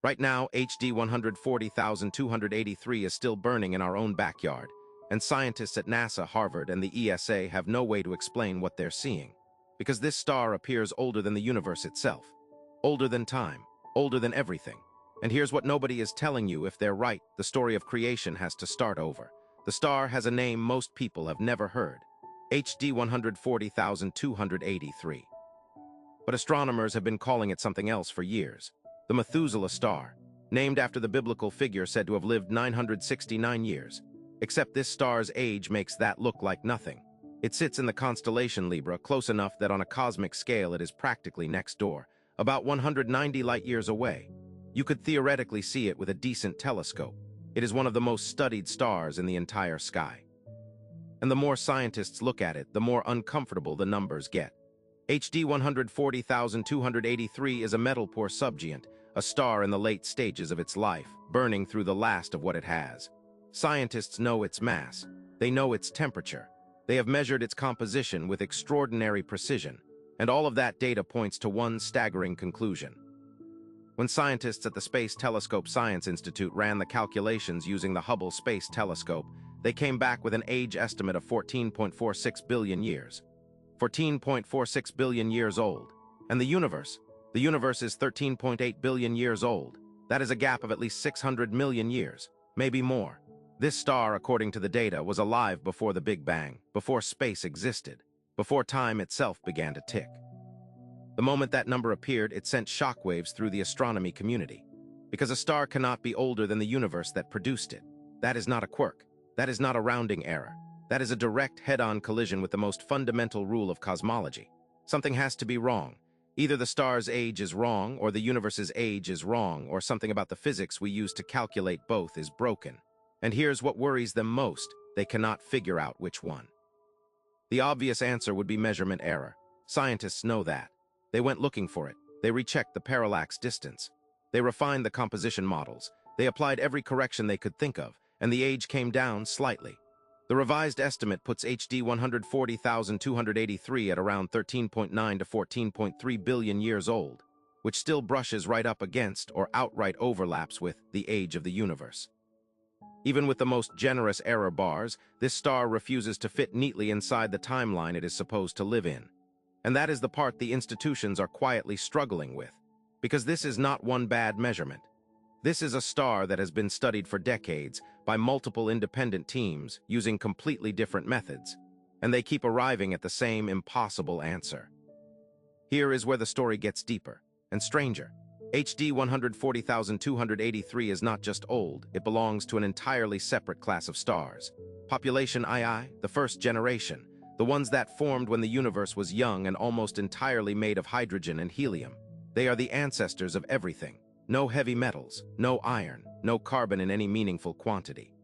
Right now, HD 140,283 is still burning in our own backyard, and scientists at NASA, Harvard, and the ESA have no way to explain what they're seeing, because this star appears older than the universe itself, older than time, older than everything. And here's what nobody is telling you: if they're right, the story of creation has to start over. The star has a name most people have never heard: HD 140,283. But astronomers have been calling it something else for years: the Methuselah Star, named after the biblical figure said to have lived 969 years. Except this star's age makes that look like nothing. It sits in the constellation Libra, close enough that on a cosmic scale it is practically next door, about 190 light-years away. You could theoretically see it with a decent telescope. It is one of the most studied stars in the entire sky. And the more scientists look at it, the more uncomfortable the numbers get. HD 140,283 is a metal-poor subgiant, a star in the late stages of its life, burning through the last of what it has. Scientists know its mass. They know its temperature. They have measured its composition with extraordinary precision, and all of that data points to one staggering conclusion. When scientists at the Space Telescope Science Institute ran the calculations using the Hubble Space Telescope, they came back with an age estimate of 14.46 billion years. 14.46 billion years old. And the universe is 13.8 billion years old. That is a gap of at least 600 million years, maybe more. This star, according to the data, was alive before the Big Bang, before space existed, before time itself began to tick. The moment that number appeared, it sent shockwaves through the astronomy community. Because a star cannot be older than the universe that produced it. That is not a quirk. That is not a rounding error. That is a direct head-on collision with the most fundamental rule of cosmology. Something has to be wrong. Either the star's age is wrong, or the universe's age is wrong, or something about the physics we use to calculate both is broken. And here's what worries them most: they cannot figure out which one. The obvious answer would be measurement error. Scientists know that. They went looking for it. They rechecked the parallax distance. They refined the composition models. They applied every correction they could think of, and the age came down slightly. The revised estimate puts HD 140,283 at around 13.9 to 14.3 billion years old, which still brushes right up against or outright overlaps with the age of the universe. Even with the most generous error bars, this star refuses to fit neatly inside the timeline it is supposed to live in. And that is the part the institutions are quietly struggling with, because this is not one bad measurement. This is a star that has been studied for decades by multiple independent teams using completely different methods, and they keep arriving at the same impossible answer. Here is where the story gets deeper and stranger. HD 140,283 is not just old, it belongs to an entirely separate class of stars. Population II, the first generation, the ones that formed when the universe was young and almost entirely made of hydrogen and helium. They are the ancestors of everything. No heavy metals, no iron, no carbon in any meaningful quantity.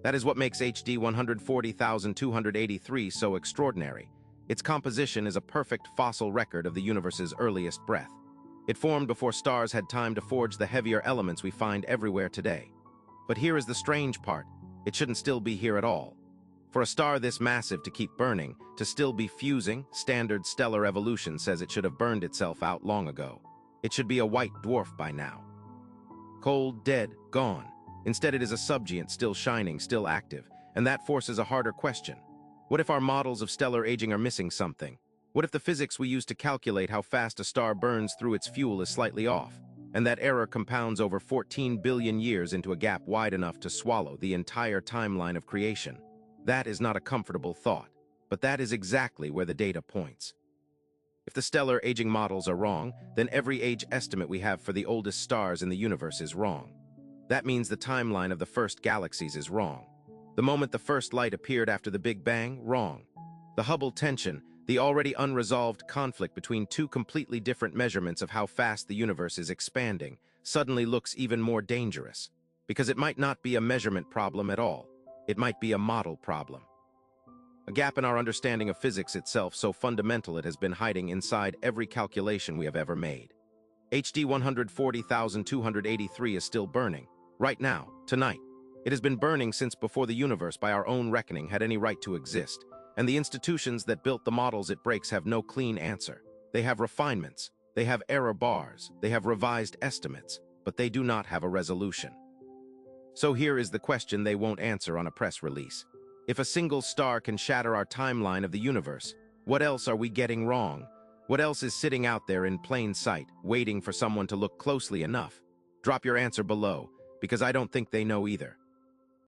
That is what makes HD 140,283 so extraordinary. Its composition is a perfect fossil record of the universe's earliest breath. It formed before stars had time to forge the heavier elements we find everywhere today. But here is the strange part: it shouldn't still be here at all. For a star this massive to keep burning, to still be fusing, standard stellar evolution says it should have burned itself out long ago. It should be a white dwarf by now. Cold, dead, gone. Instead, it is a subgiant, still shining, still active. And that forces a harder question. What if our models of stellar aging are missing something? What if the physics we use to calculate how fast a star burns through its fuel is slightly off, and that error compounds over 14 billion years into a gap wide enough to swallow the entire timeline of creation? That is not a comfortable thought, but that is exactly where the data points. If the stellar aging models are wrong, then every age estimate we have for the oldest stars in the universe is wrong. That means the timeline of the first galaxies is wrong. The moment the first light appeared after the Big Bang, wrong. The Hubble tension, the already unresolved conflict between two completely different measurements of how fast the universe is expanding, suddenly looks even more dangerous. Because it might not be a measurement problem at all. It might be a model problem. A gap in our understanding of physics itself, so fundamental it has been hiding inside every calculation we have ever made. HD 140,283 is still burning. Right now, tonight. It has been burning since before the universe, by our own reckoning, had any right to exist. And the institutions that built the models it breaks have no clean answer. They have refinements. They have error bars. They have revised estimates. but they do not have a resolution. So here is the question they won't answer on a press release. If a single star can shatter our timeline of the universe, what else are we getting wrong? What else is sitting out there in plain sight, waiting for someone to look closely enough? Drop your answer below, because I don't think they know either.